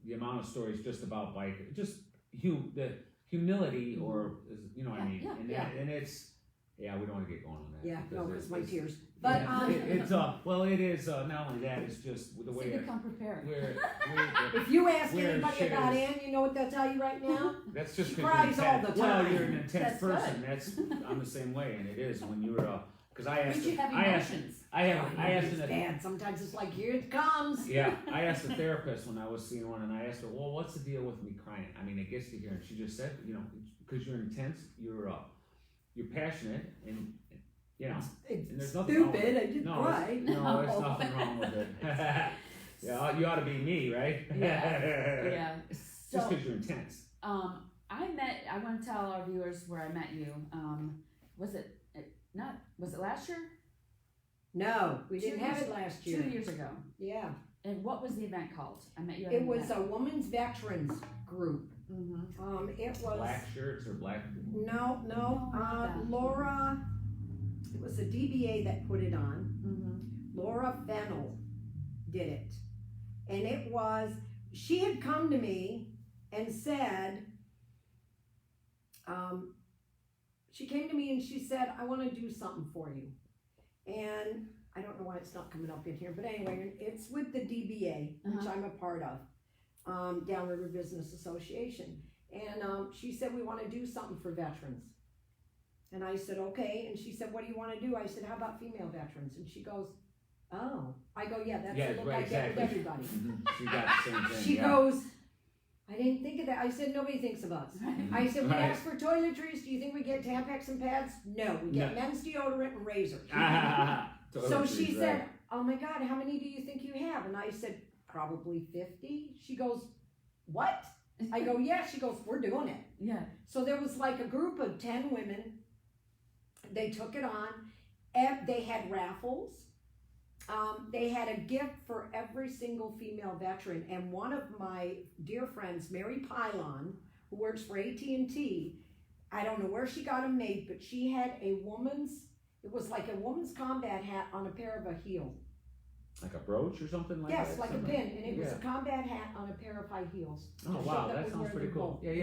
the amount of stories just about bike, just the humility, or what I mean. Yeah, And yeah. and it's we don't want to get going on that. Yeah, no, because my it's- tears. But it's well, it is not only that. It's just the So way become prepared. we're if you ask Where anybody shit about is- Ann, you know what they'll tell you right now? That's just She 'cause you're cries all intense. the Well, time. you're an intense That's good. person. That's I'm the same way, and it is when you're because I asked But you have I asked emotions. I asked It's an bad. Sometimes it's like, here it comes. Yeah, I asked a therapist when I was seeing one, and I asked her, "Well, what's the deal with me crying?" I mean, it gets to here, and she just said, because you're intense, you're passionate, and It's and there's nothing wrong with stupid. it. I did No, cry. no, there's nothing wrong with it. Yeah, you ought to be me, right? Yeah. Just So, because you're intense. I want to tell our viewers where I met you. Was it last year? No, we 2 didn't have years- it last 2 year. year ago. Yeah. And what was the event called? I met you at It an was event. a women's veterans group. It was Black shirts or black. no, No, not that. Laura. It was a DBA that put it on. Laura Fennell did it, and it was. She had come to me and said. She came to me and she said, "I want to do something for you," and I don't know why it's not coming up in here, but anyway, it's with the DBA, which I'm a part of, Downriver Business Association. And she said, "We want to do something for veterans." And I said, "Okay." And she said, "What do you want to do?" I said, "How about female veterans?" And she goes, "Oh." I go, "Yeah, that's the look right, I get with exactly. everybody." She got the same thing. She yeah. goes, "I didn't think of that." I said, "Nobody thinks of us." I said, "We Right. ask for toiletries. Do you think we get Tampax and pads?" No, we get No. men's deodorant and razors. So Toiletries, she right. said, "Oh my God, how many do you think you have?" And I said, "Probably 50. She goes, "What?" I go, "Yeah." She goes, "We're doing it." Yeah. So there was like a group of 10 women, They took it on. They had raffles. They had a gift for every single female veteran. And one of my dear friends, Mary Pylon, who works for AT&T, I don't know where she got them made, but she had it was like a woman's combat hat on a pair of a heel. Like a brooch or something like that? Yes, like a pin, and it was a combat hat on a pair of high heels. Oh wow, that sounds pretty cool. Yeah.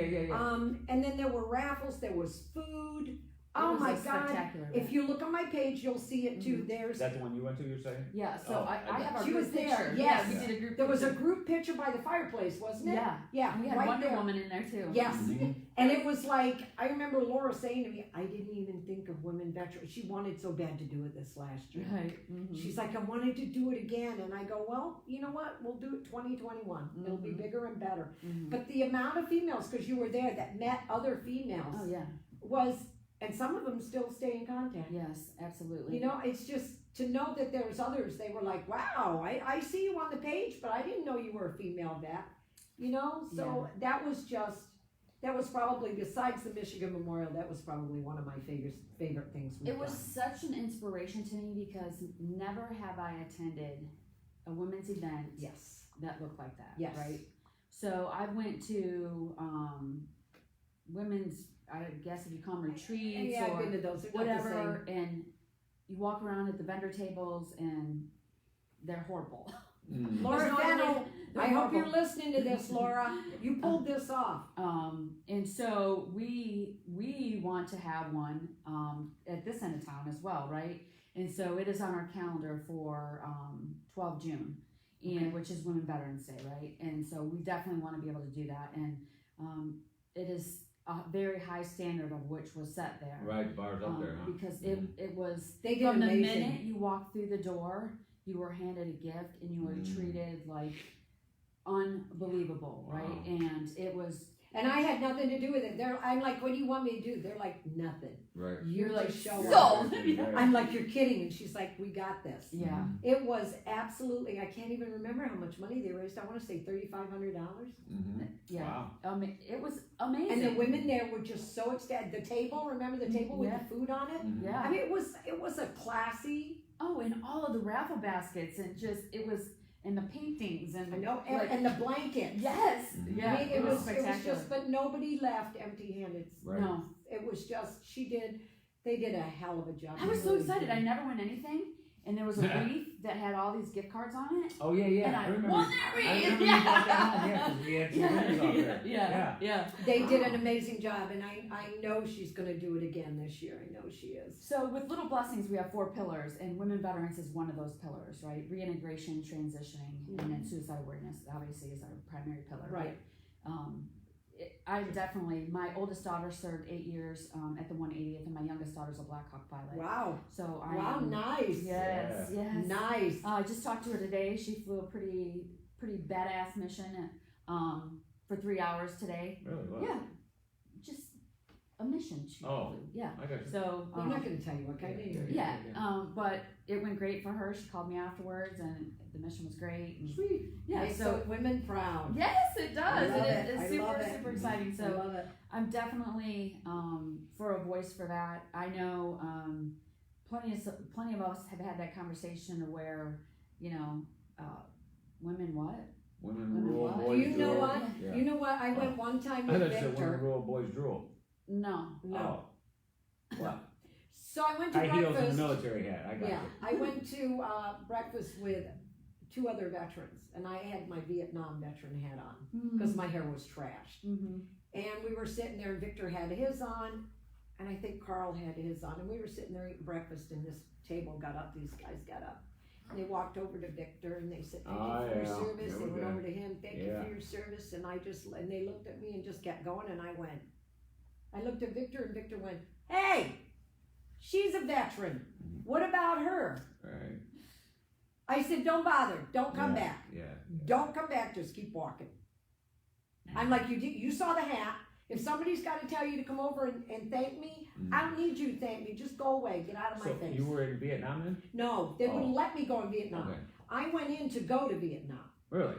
And then there were raffles, there was food. Oh my God! If you look on my page, you'll see it too. There's Is that the one you went to? You're saying? Yeah, so I have a she group was there. picture. Yes, we did a group there was a picture. group picture by the fireplace, wasn't it? Yeah, and we had right Wonder there. Woman in there too. Yes, Mhm. and it was like I remember Laura saying to me, "I didn't even think of women veterans." She wanted so bad to do it this last year. Right. Mm-hmm. She's like, "I wanted to do it again," and I go, "Well, you know what? We'll do it 2021. It'll be bigger and better." Mm-hmm. But the amount of females, because you were there, that met other females Oh yeah. was, and some of them still stay in contact. Yes, absolutely. You know, it's just to know that there's others. They were like, "Wow, I see you on the page, but I didn't know you were a female vet." You know, so that was probably, besides the Michigan Memorial, that was probably one of my favorite things we've It was done. such an inspiration to me because never have I attended a women's event Yes. that looked like that. Yes. Right. So I went to women's, I guess if you call them retreats Yeah, I've or been to those. They're not the whatever, and you walk around at the vendor tables and they're horrible. Mm. Laura There's no other Fennell, way- they're I hope horrible. you're listening to this, Laura. You pulled this off. And so we want to have one at this end of town as well, right? And so it is on our calendar for 12 June, and which is Women Veterans Day, right? And so we definitely want to be able to do that, and it is a very high standard of which was set there, Right, the bar's up there, huh? because it was They did from the amazing. minute you walked through the door, you were handed a gift and you were treated like unbelievable, right? Wow. And it was. And I had nothing to do with it. I'm like, "What do you want me to do?" They're like, "Nothing." Right. You're like, just show so- up. Right. I'm like, "You're kidding," and she's like, "We got this." Yeah. It was absolutely. I can't even remember how much money they raised. I want to say $3,500. Mm-hmm. Yeah. Wow. It was amazing. And the women there were just so ecstatic. The table, remember the table with the food on it? Mhm. Yeah. I mean, it was a classy. Oh, and all of the raffle baskets and and the paintings and I know, like, and the blankets. yes, Mhm. yeah, I mean, it was spectacular. just, but nobody left empty-handed. Right. No, It was just, they did a hell of a job. I was They so really excited. did. I never won anything, and there was a wreath that had all these gift cards on it. Oh yeah. And I remember. won that I wreath. remember you brought that home. Yeah, 'cause we had two winners out there. Yeah. They did an amazing job, and I know she's going to do it again this year. I know she is. So with Little Blessings, we have 4 pillars, and Women Veterans is one of those pillars, right? Reintegration, transitioning, and then suicide awareness, obviously, is our primary pillar. Right. I definitely, my oldest daughter served 8 years at the 180th, and my youngest daughter's a Black Hawk pilot. Wow. So I Wow, am, nice. yes, yes. Nice. I just talked to her today. She flew a pretty badass mission for 3 hours today. Really? Wow. Yeah, just a mission she Oh. flew. Yeah. I got you. So I'm not going to tell you what kind of name. yeah, but it went great for her. She called me afterwards, and the mission was great. And Sweet. yeah, Makes so women proud. yes, it does. I love It's I super love it. super exciting. I So love it. I'm definitely for a voice for that. I know plenty of us have had that conversation where women what? Women Women rule, what? boys Do you know drool. what? Yeah. You know what? I went one time I with thought you said women Victor. rule, boys drool. No. No. Oh. Well, So I went to high heels and breakfast. a military hat. I got Yeah, you. I went to breakfast with 2 other veterans, and I had my Vietnam veteran hat on because my hair was trashed. Mm-hmm. And we were sitting there, and Victor had his on, and I think Carl had his on, and we were sitting there eating breakfast, and this table got up, these guys got up. And they walked over to Victor, and they said, "Thank you for your service." They went over to him, "Thank you for your service." And and they looked at me and just kept going, and I looked at Victor, and Victor went, "Hey, she's a veteran. What about her?" Right. I said, "Don't bother. Don't come Yeah, back. Yeah. Don't come back. Just keep walking." I'm like, you saw the hat. If somebody's got to tell you to come over and thank me, Mhm. I don't need you to thank me. Just go away. Get out of my So face. you were in Vietnam then? No, they wouldn't Oh. let me go in Vietnam. Okay. I went in to go to Vietnam. Really?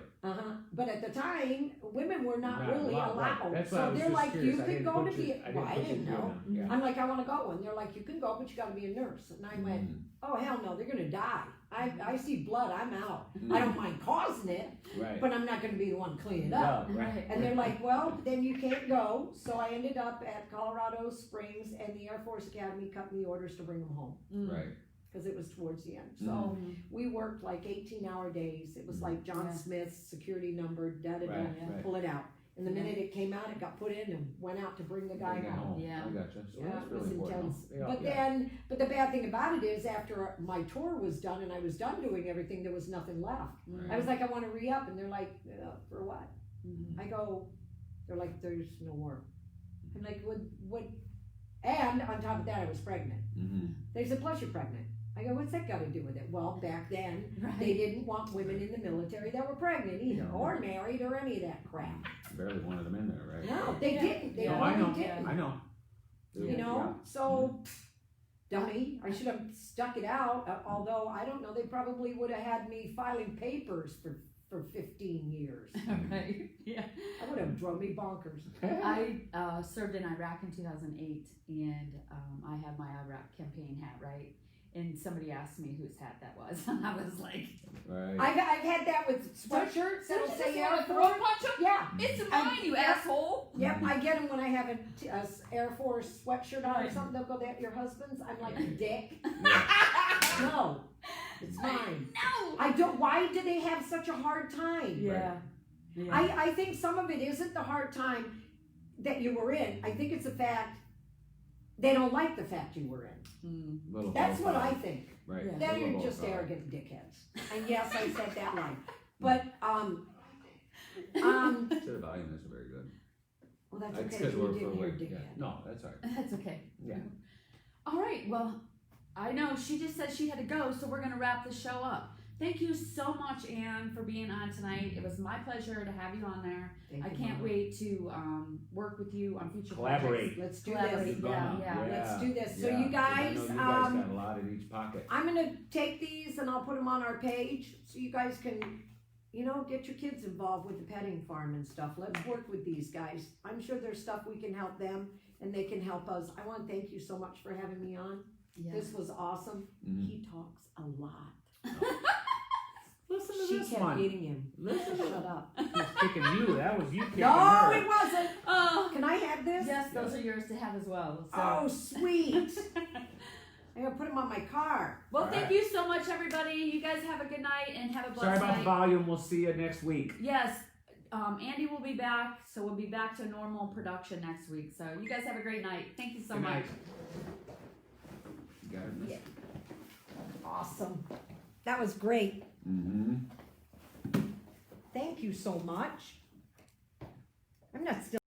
But at the time, women were not really allowed. That's why I So was they're just like, curious. you I can didn't go to put you- be. I Well, I put you didn't know. through them. I'm like, I want to go, and they're like, you can go, but you got to be a nurse. And I went, oh hell no, they're gonna die. I see blood, I'm out. I don't mind causing it, Right. but I'm not gonna be the one cleaning it up. No, right. And they're like, well, then you can't go. So I ended up at Colorado Springs, and the Air Force Academy cut me orders to bring them home Right. because it was towards the end. So we worked like 18-hour days. It was like John Smith's security number, da-da-da, Right. pull it out. And the minute it came out, it got put in and went out to bring the guy Bring it home. Yeah. I gotcha. So Yeah, that's it really was important. intense. Yeah, But the bad thing about it is after my tour was done and I was done doing everything, there was nothing left. I was like, I want to re-up, and they're like, for what? I go, they're like, there's no more. I'm like, what? And on top of that, I was pregnant. They said, plus you're pregnant. I go, what's that got to do with it? Well, back then, they didn't want women in the military that were pregnant either, or married, or any of that crap. Barely wanted them in there, right? No, they didn't. They No, really I know. didn't. I know. You know, so dummy, I should have stuck it out. Although I don't know, they probably would have had me filing papers for 15 years. Right. Yeah. I would have drove me bonkers. I served in Iraq in 2008, and I had my Iraq campaign hat, right? And somebody asked me whose hat that was, and I was like, Right. I've had that with sweatshirts that'll say Air throat Force. punch 'em? Yeah. It's mine, you asshole. Yep, I get them when I have a Air Force sweatshirt on or something. They'll go, that your husband's? I'm like, dick. No, it's mine. No. I don't. Why do they have such a hard time? Yeah. I think some of it isn't the hard time that you were in. I think it's the fact they don't like the fact you were in. That's what I think. Right. Yeah. Then you're just arrogant dickheads. And yes, I said that line. But The volume isn't very good. well, that's That's okay. because You we're didn't hear awake. Yeah. dickhead. No, that's all right. That's okay. Yeah. All right. Well, I know she just said she had to go, so we're gonna wrap the show up. Thank you so much, Anne, for being on tonight. It was my pleasure to have you on there. Thank I you, can't Mama. wait to work with you on future Collaborate. projects. Let's do Collaborate. this. Yeah. Let's do this. So Yeah, you 'cause guys, I know you guys got a lot in each pocket. I'm gonna take these and I'll put them on our page so you guys can, get your kids involved with the petting farm and stuff. Let's work with these guys. I'm sure there's stuff we can help them and they can help us. I want to thank you so much for having me on. Yeah. This was awesome. Mhm. He talks a lot. Listen to She this kept one. eating him. Listen to Shut up. She's kicking you. That was you kicking No, her. it wasn't. Oh, Can I have this? yes, those are yours to have as well. So. Oh, sweet. I'm gonna put them on my car. Well, All thank right. you so much, everybody. You guys have a good night and have a blessed Sorry about the night. volume. We'll see you next week. Yes, Andy will be back, so we'll be back to normal production next week. So you guys have a great night. Thank you so Good much. night. You got it, miss? Yeah. Awesome. That was great. Mm-hmm. Thank you so much. I'm not still.